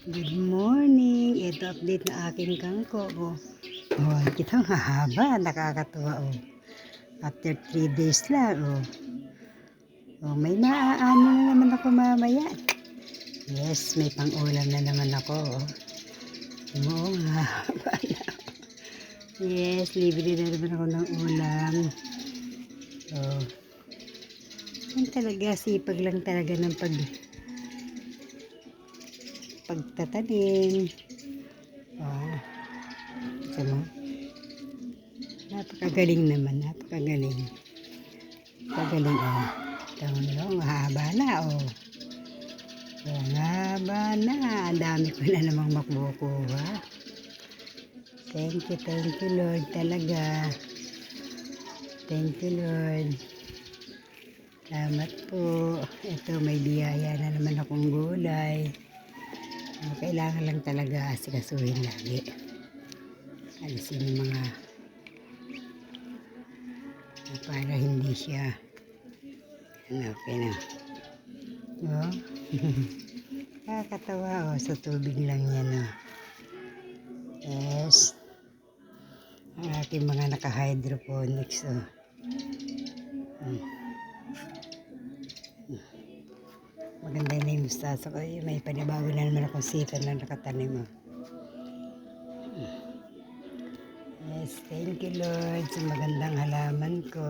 Good morning. Ito update na aking kangko. Oh, kita ang hahaba. Nakakatuwa. Oh. After 3 days lang. May maaani na naman ako mamaya. Yes, may pang-ulam na naman ako. Hahaba na. Yes, libre na naman ako ng ulam. Yan talaga, sipag lang talaga ng pagtatanim. Ito mo. Napakagaling naman, napakagaling. Napakagaling, Ito mo, mahaba na, Mahaba na. Ang dami ko na namang makukuha. Thank you, Lord, talaga. Thank you, Lord. Salamat po. Ito, may biyaya na naman akong gulay. Kailangan lang talaga asikasuhin lagi. Alisin yung mga para hindi siya okay na. Kakatawa, sa tubig lang yan. Yes. Ang aking mga naka-hydroponics. Maganda na yung mustasa ko. May panibago na naman akong sita na nakatanim. Yes, thank you, Lord, sa magandang halaman ko.